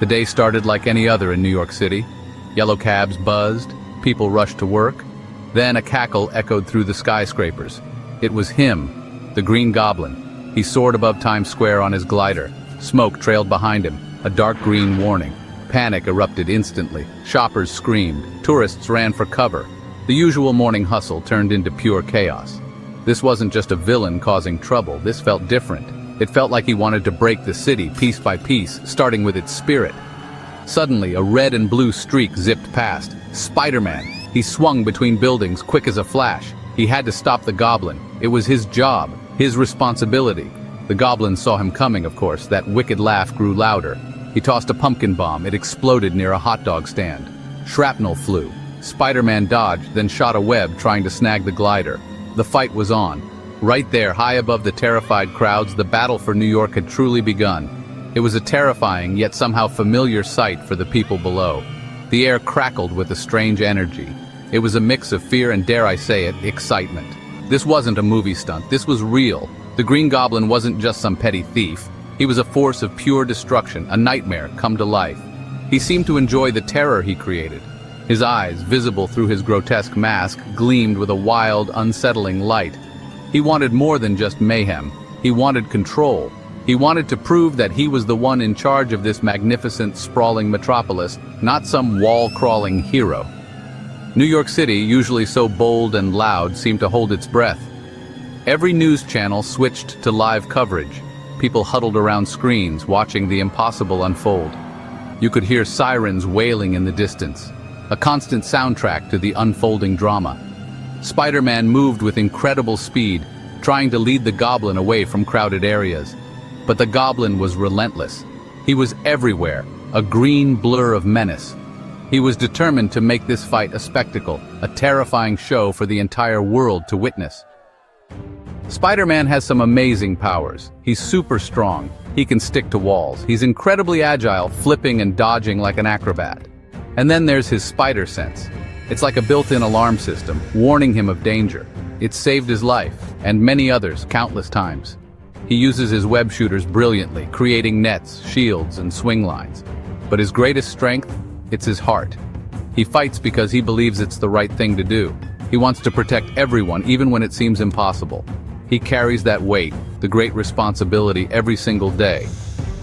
The day started like any other in New York City. Yellow cabs buzzed, people rushed to work. Then a cackle echoed through the skyscrapers. It was him, the Green Goblin. He soared above Times Square on his glider. Smoke trailed behind him, a dark green warning. Panic erupted instantly. Shoppers screamed. Tourists ran for cover. The usual morning hustle turned into pure chaos. This wasn't just a villain causing trouble. This felt different. It felt like he wanted to break the city piece by piece, starting with its spirit. Suddenly, a red and blue streak zipped past. Spider-Man. He swung between buildings, quick as a flash. He had to stop the Goblin. It was his job, his responsibility. The Goblin saw him coming, of course. That wicked laugh grew louder. He tossed a pumpkin bomb. It exploded near a hot dog stand. Shrapnel flew. Spider-Man dodged, then shot a web trying to snag the glider. The fight was on. Right there, high above the terrified crowds, the battle for New York had truly begun. It was a terrifying, yet somehow familiar sight for the people below. The air crackled with a strange energy. It was a mix of fear and, dare I say it, excitement. This wasn't a movie stunt. This was real. The Green Goblin wasn't just some petty thief. He was a force of pure destruction, a nightmare come to life. He seemed to enjoy the terror he created. His eyes, visible through his grotesque mask, gleamed with a wild, unsettling light. He wanted more than just mayhem. He wanted control. He wanted to prove that he was the one in charge of this magnificent, sprawling metropolis, not some wall-crawling hero. New York City, usually so bold and loud, seemed to hold its breath. Every news channel switched to live coverage. People huddled around screens, watching the impossible unfold. You could hear sirens wailing in the distance, a constant soundtrack to the unfolding drama. Spider-Man moved with incredible speed, trying to lead the Goblin away from crowded areas. But the Goblin was relentless. He was everywhere, a green blur of menace. He was determined to make this fight a spectacle, a terrifying show for the entire world to witness. Spider-Man has some amazing powers. He's super strong. He can stick to walls. He's incredibly agile, flipping and dodging like an acrobat. And then there's his spider sense. It's like a built-in alarm system, warning him of danger. It's saved his life, and many others, countless times. He uses his web shooters brilliantly, creating nets, shields, and swing lines. But his greatest strength? It's his heart. He fights because he believes it's the right thing to do. He wants to protect everyone, even when it seems impossible. He carries that weight, the great responsibility, every single day.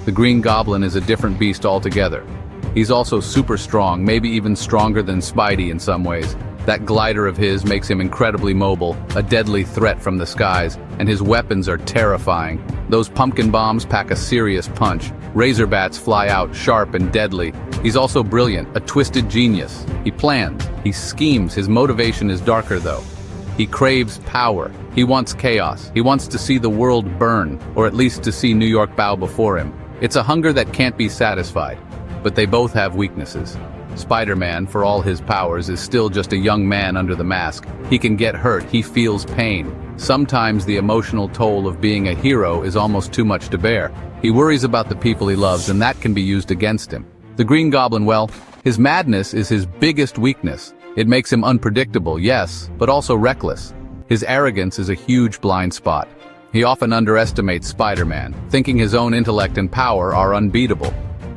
The Green Goblin is a different beast altogether. He's also super strong, maybe even stronger than Spidey in some ways. That glider of his makes him incredibly mobile, a deadly threat from the skies, and his weapons are terrifying. Those pumpkin bombs pack a serious punch. Razor bats fly out, sharp and deadly. He's also brilliant, a twisted genius. He plans, he schemes, his motivation is darker though. He craves power. He wants chaos. He wants to see the world burn, or at least to see New York bow before him. It's a hunger that can't be satisfied. But they both have weaknesses. Spider-Man, for all his powers, is still just a young man under the mask. He can get hurt, he feels pain. Sometimes the emotional toll of being a hero is almost too much to bear. He worries about the people he loves, and that can be used against him. The Green Goblin, well, his madness is his biggest weakness. It makes him unpredictable, yes, but also reckless. His arrogance is a huge blind spot. He often underestimates Spider-Man, thinking his own intellect and power are unbeatable.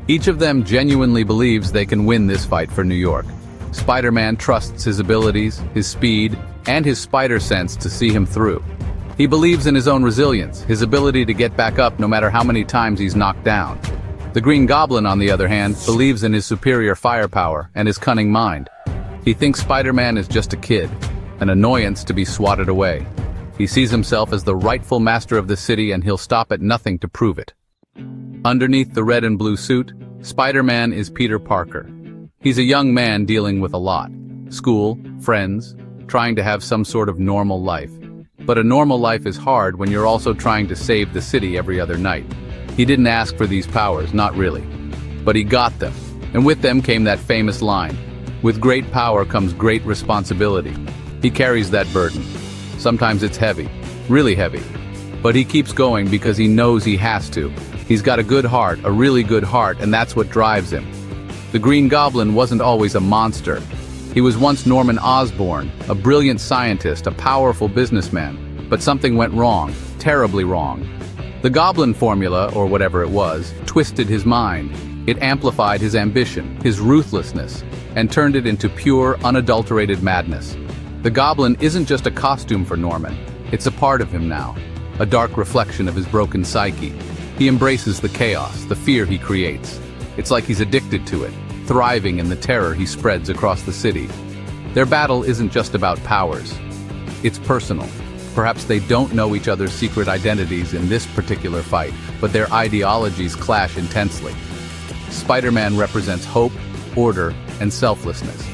Each of them genuinely believes they can win this fight for New York. Spider-Man trusts his abilities, his speed, and his spider sense to see him through. He believes in his own resilience, his ability to get back up no matter how many times he's knocked down. The Green Goblin, on the other hand, believes in his superior firepower and his cunning mind. He thinks Spider-Man is just a kid, an annoyance to be swatted away. He sees himself as the rightful master of the city, and he'll stop at nothing to prove it. Underneath the red and blue suit, Spider-Man is Peter Parker. He's a young man dealing with a lot. School, friends, trying to have some sort of normal life. But a normal life is hard when you're also trying to save the city every other night. He didn't ask for these powers, not really. But he got them, and with them came that famous line, "With great power comes great responsibility." He carries that burden. Sometimes it's heavy, really heavy. But he keeps going because he knows he has to. He's got a good heart, a really good heart, and that's what drives him. The Green Goblin wasn't always a monster. He was once Norman Osborn, a brilliant scientist, a powerful businessman. But something went wrong, terribly wrong. The Goblin formula, or whatever it was, twisted his mind. It amplified his ambition, his ruthlessness, and turned it into pure, unadulterated madness. The Goblin isn't just a costume for Norman, it's a part of him now, a dark reflection of his broken psyche. He embraces the chaos, the fear he creates. It's like he's addicted to it, thriving in the terror he spreads across the city. Their battle isn't just about powers. It's personal. Perhaps they don't know each other's secret identities in this particular fight, but their ideologies clash intensely. Spider-Man represents hope, order, and selflessness.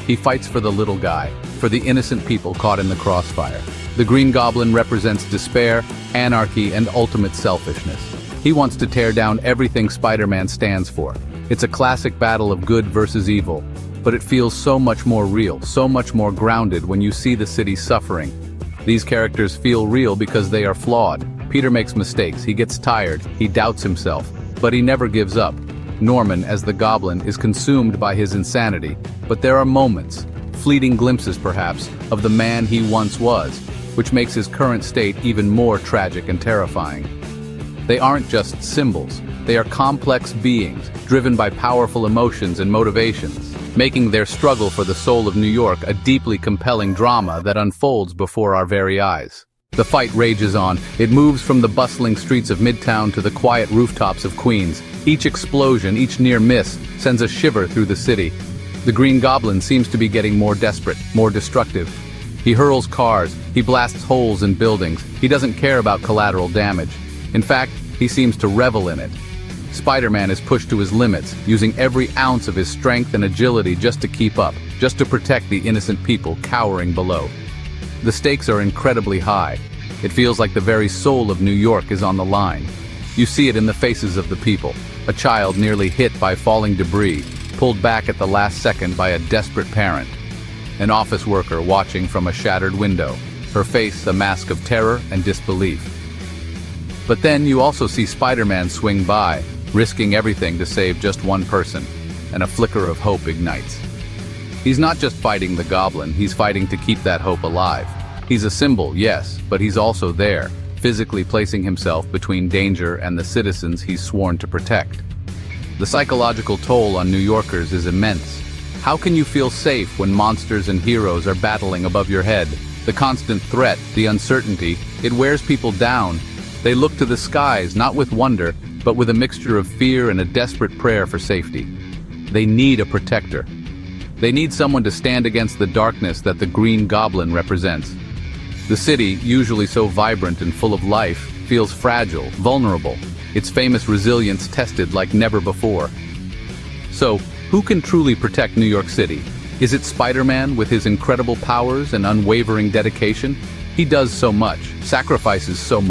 He fights for the little guy, for the innocent people caught in the crossfire. The Green Goblin represents despair, anarchy, and ultimate selfishness. He wants to tear down everything Spider-Man stands for. It's a classic battle of good versus evil, but it feels so much more real, so much more grounded when you see the city suffering. These characters feel real because they are flawed. Peter makes mistakes, he gets tired, he doubts himself, but he never gives up. Norman, as the Goblin, is consumed by his insanity, but there are moments, fleeting glimpses perhaps, of the man he once was, which makes his current state even more tragic and terrifying. They aren't just symbols, they are complex beings, driven by powerful emotions and motivations, making their struggle for the soul of New York a deeply compelling drama that unfolds before our very eyes. The fight rages on. It moves from the bustling streets of Midtown to the quiet rooftops of Queens. Each explosion, each near miss, sends a shiver through the city. The Green Goblin seems to be getting more desperate, more destructive. He hurls cars, he blasts holes in buildings, he doesn't care about collateral damage. In fact, he seems to revel in it. Spider-Man is pushed to his limits, using every ounce of his strength and agility just to keep up, just to protect the innocent people cowering below. The stakes are incredibly high. It feels like the very soul of New York is on the line. You see it in the faces of the people. A child nearly hit by falling debris, pulled back at the last second by a desperate parent. An office worker watching from a shattered window, her face a mask of terror and disbelief. But then you also see Spider-Man swing by, risking everything to save just one person, and a flicker of hope ignites. He's not just fighting the Goblin, he's fighting to keep that hope alive. He's a symbol, yes, but he's also there, physically placing himself between danger and the citizens he's sworn to protect. The psychological toll on New Yorkers is immense. How can you feel safe when monsters and heroes are battling above your head? The constant threat, the uncertainty, it wears people down. They look to the skies, not with wonder, but with a mixture of fear and a desperate prayer for safety. They need a protector. They need someone to stand against the darkness that the Green Goblin represents. The city, usually so vibrant and full of life, feels fragile, vulnerable, its famous resilience tested like never before. So, who can truly protect New York City? Is it Spider-Man with his incredible powers and unwavering dedication? He does so much, sacrifices so much.